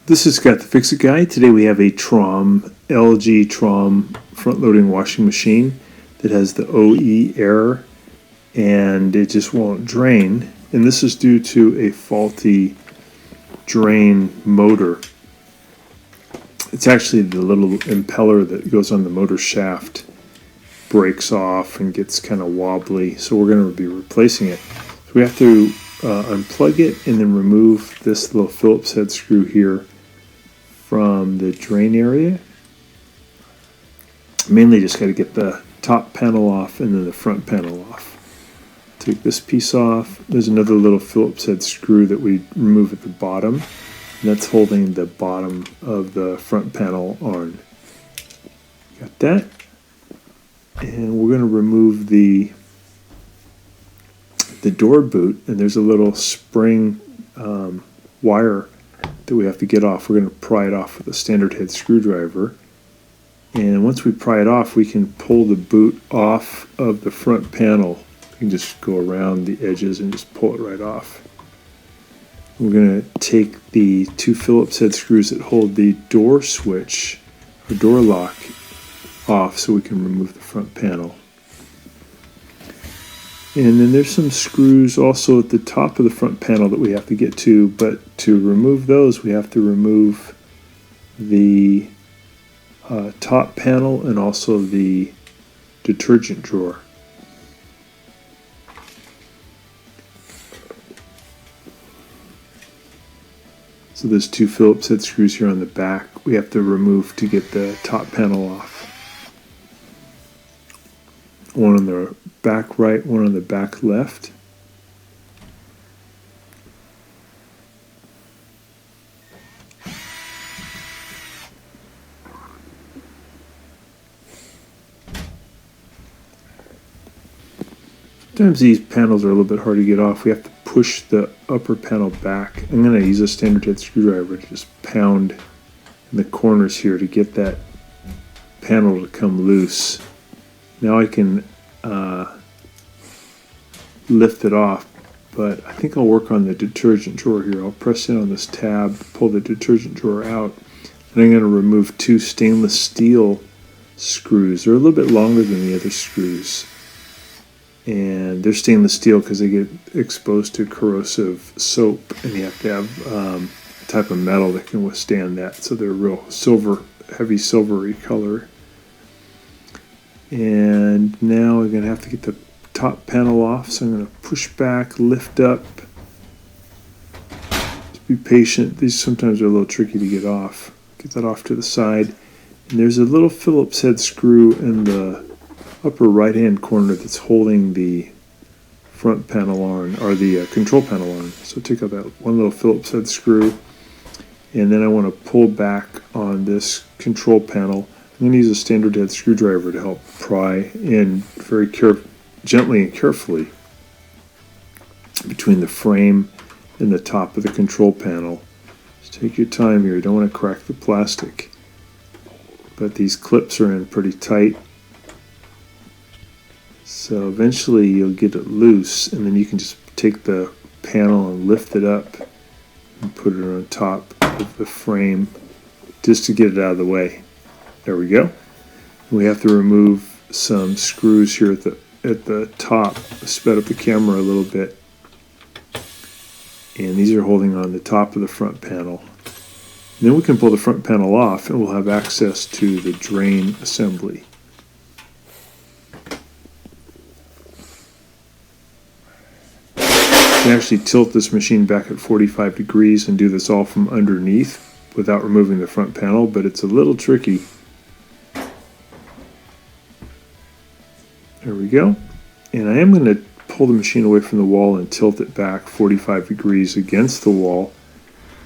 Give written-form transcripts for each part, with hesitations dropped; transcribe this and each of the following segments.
This is Scott the Fix-It Guy. Today we have a LG Trom front-loading washing machine that has the OE error and it just won't drain. And this is due to a faulty drain motor. It's actually the little impeller that goes on the motor shaft breaks off and gets kind of wobbly, so we're going to be replacing it. So we have to unplug it and then remove this little Phillips head screw here from the drain area. Mainly just got to get the top panel off and then the front panel off. Take this piece off. There's another little Phillips head screw that we remove at the bottom, and that's holding the bottom of the front panel on. Got that. And we're going to remove the door boot, and there's a little spring wire that we have to get off. We're going to pry it off with a standard head screwdriver. And once we pry it off, we can pull the boot off of the front panel. We can just go around the edges and just pull it right off. We're going to take the two Phillips head screws that hold the door switch or door lock off so we can remove the front panel. And then there's some screws also at the top of the front panel that we have to get to, but to remove those we have to remove the top panel and also the detergent drawer. So there's two Phillips head screws here on the back we have to remove to get the top panel off. One on the back right, one on the back left. Sometimes these panels are a little bit hard to get off. We have to push the upper panel back. I'm going to use a standard head screwdriver to just pound in the corners here to get that panel to come loose. Now I can lift it off, but I think I'll work on the detergent drawer here. I'll press in on this tab, pull the detergent drawer out, and I'm going to remove two stainless steel screws. They're a little bit longer than the other screws, and they're stainless steel because they get exposed to corrosive soap, and you have to have a type of metal that can withstand that, so they're real heavy silvery color. And now we're going to have to get the top panel off, so I'm going to push back, lift up. Just be patient. These sometimes are a little tricky to get off. Get that off to the side. And there's a little Phillips head screw in the upper right hand corner that's holding the front panel on, or the control panel on. So take out that one little Phillips head screw, and then I want to pull back on this control panel. I'm going to use a standard head screwdriver to help pry in very gently and carefully between the frame and the top of the control panel. Just take your time here. You don't want to crack the plastic. But these clips are in pretty tight. So eventually you'll get it loose, and then you can just take the panel and lift it up and put it on top of the frame just to get it out of the way. There we go. We have to remove some screws here at the top. I sped up the camera a little bit. And these are holding on the top of the front panel. And then we can pull the front panel off and we'll have access to the drain assembly. You can actually tilt this machine back at 45 degrees and do this all from underneath without removing the front panel, but it's a little tricky. There we go. And I am going to pull the machine away from the wall and tilt it back 45 degrees against the wall.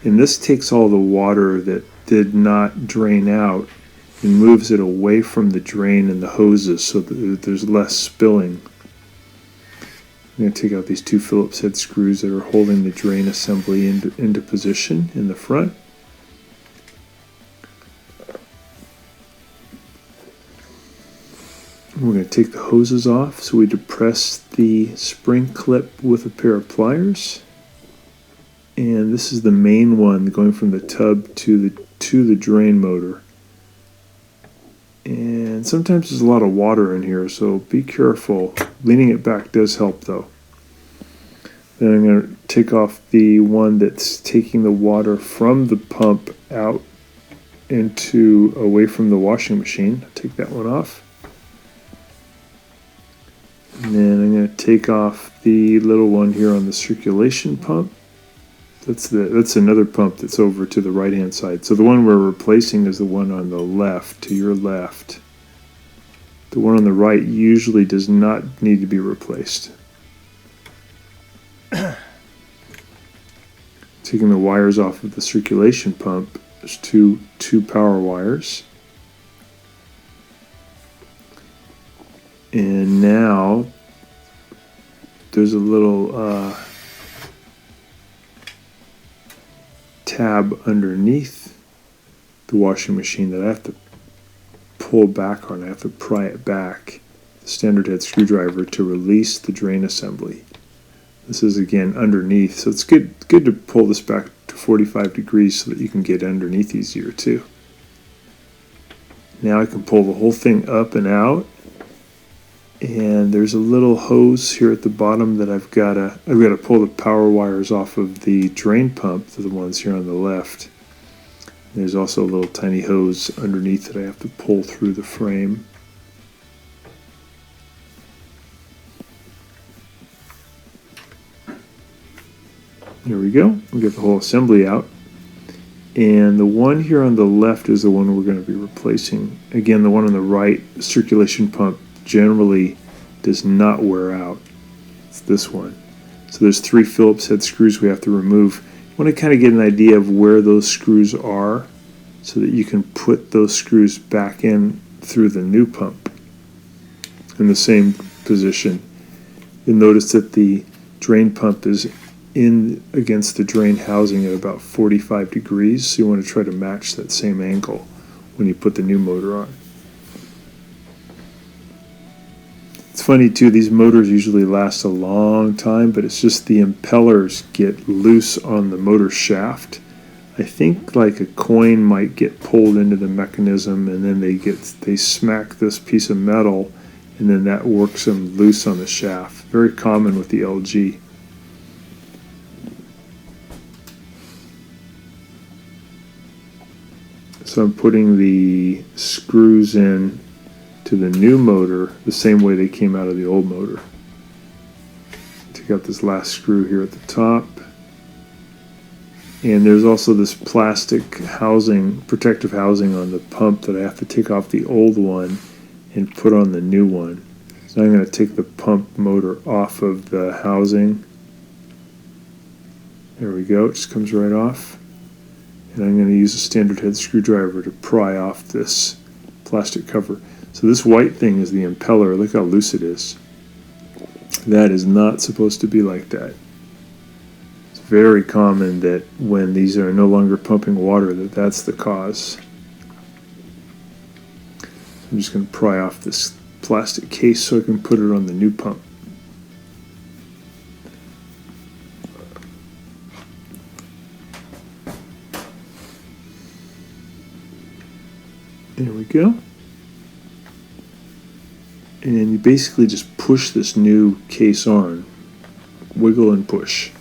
And this takes all the water that did not drain out and moves it away from the drain and the hoses so that there's less spilling. I'm going to take out these two Phillips head screws that are holding the drain assembly into position in the front. We're going to take the hoses off, so we depress the spring clip with a pair of pliers. And this is the main one going from the tub to the drain motor. And sometimes there's a lot of water in here, so be careful. Leaning it back does help though. Then I'm going to take off the one that's taking the water from the pump out into away from the washing machine. Take that one off. And then I'm going to take off the little one here on the circulation pump. That's another pump that's over to the right hand side. So the one we're replacing is the one on the left, to your left. The one on the right usually does not need to be replaced. Taking the wires off of the circulation pump, there's two power wires. And now there's a little tab underneath the washing machine that I have to pull back on. I have to pry it back, the standard head screwdriver, to release the drain assembly. This is again underneath, so it's good to pull this back to 45 degrees so that you can get underneath easier too. Now I can pull the whole thing up and out, and there's a little hose here at the bottom that I've got to pull the power wires off of the drain pump, to the ones here on the left. There's also a little tiny hose underneath that I have to pull through the frame. There we go. We get the whole assembly out. And the one here on the left is the one we're going to be replacing. Again, the one on the right, circulation pump, generally does not wear out. It's this one. So there's 3 Phillips head screws we have to remove. You want to kind of get an idea of where those screws are so that you can put those screws back in through the new pump in the same position. You'll notice that the drain pump is in against the drain housing at about 45 degrees, so you want to try to match that same angle when you put the new motor on. It's funny too, these motors usually last a long time, but it's just the impellers get loose on the motor shaft. I think like a coin might get pulled into the mechanism, and then they smack this piece of metal, and then that works them loose on the shaft. Very common with the LG. So I'm putting the screws in to the new motor the same way they came out of the old motor. Take out this last screw here at the top. And there's also this plastic housing, protective housing on the pump that I have to take off the old one and put on the new one. So I'm going to take the pump motor off of the housing. There we go, it just comes right off. And I'm going to use a standard head screwdriver to pry off this plastic cover. So this white thing is the impeller. Look how loose it is. That is not supposed to be like that. It's very common that when these are no longer pumping water, that's the cause. I'm just going to pry off this plastic case so I can put it on the new pump. There we go. And you basically just push this new case on. Wiggle and push.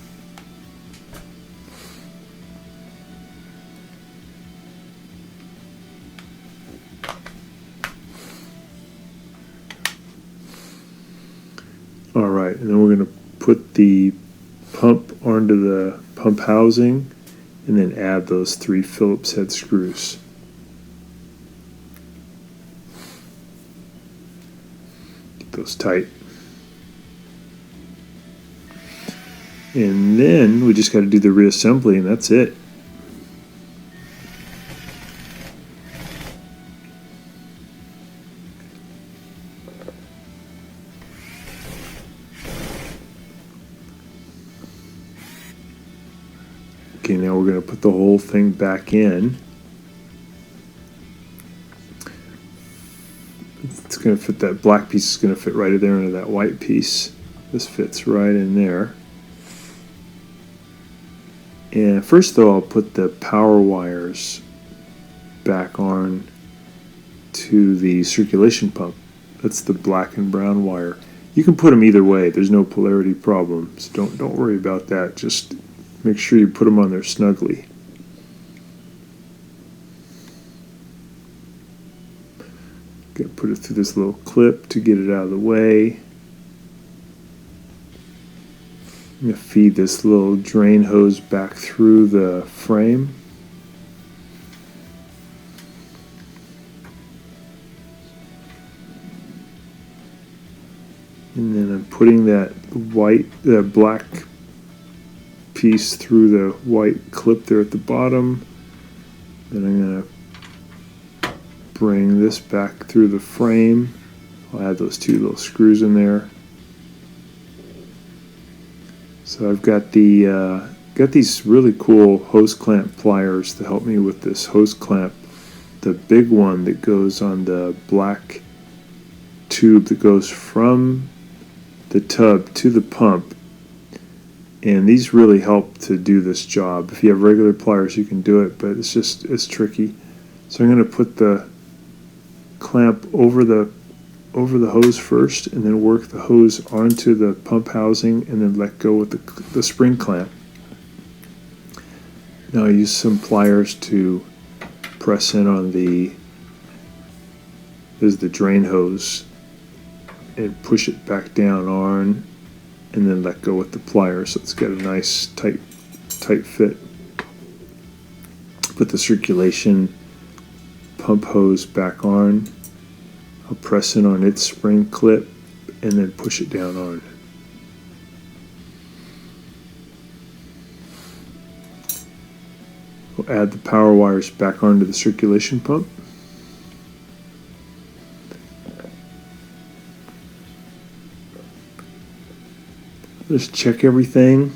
Alright, and then we're going to put the pump onto the pump housing and then add those 3 Phillips head screws. Those tight. And then we just got to do the reassembly, and that's it. Okay, now we're going to put the whole thing back in. It's going to fit, that black piece is going to fit right there into that white piece. This fits right in there. And first though, I'll put the power wires back on to the circulation pump. That's the black and brown wire. You can put them either way. There's no polarity problem, so don't worry about that. Just make sure you put them on there snugly. Gotta put it through this little clip to get it out of the way. I'm gonna feed this little drain hose back through the frame. And then I'm putting that black piece through the white clip there at the bottom. Then I'm going to bring this back through the frame. I'll add those two little screws in there. So I've got these really cool hose clamp pliers to help me with this hose clamp. The big one that goes on the black tube that goes from the tub to the pump, and these really help to do this job. If you have regular pliers you can do it, but it's tricky. So I'm going to put the clamp over the hose first, and then work the hose onto the pump housing, and then let go with the spring clamp. Now I use some pliers to press in on the drain hose and push it back down on, and then let go with the pliers, so it's got a nice tight fit. Put the circulation pump hose back on. I'll press in on its spring clip and then push it down on. We'll add the power wires back onto the circulation pump. Just check everything,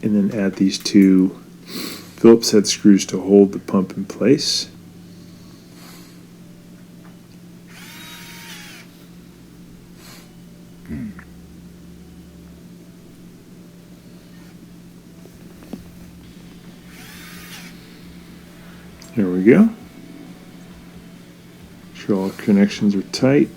and then add these two Phillips head screws to hold the pump in place. There we go. Make sure all connections are tight.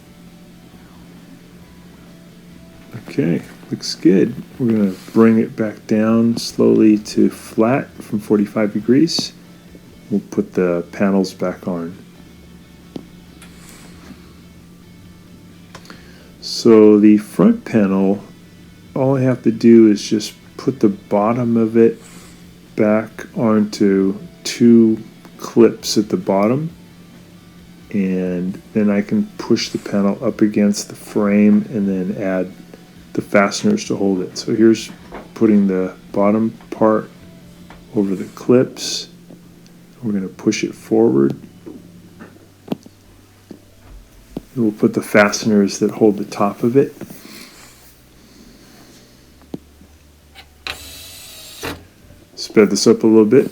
Okay, looks good. We're going to bring it back down slowly to flat from 45 degrees. We'll put the panels back on. So the front panel, all I have to do is just put the bottom of it back onto two clips at the bottom, and then I can push the panel up against the frame and then add the fasteners to hold it. So here's putting the bottom part over the clips. We're going to push it forward. And we'll put the fasteners that hold the top of it. Sped this up a little bit.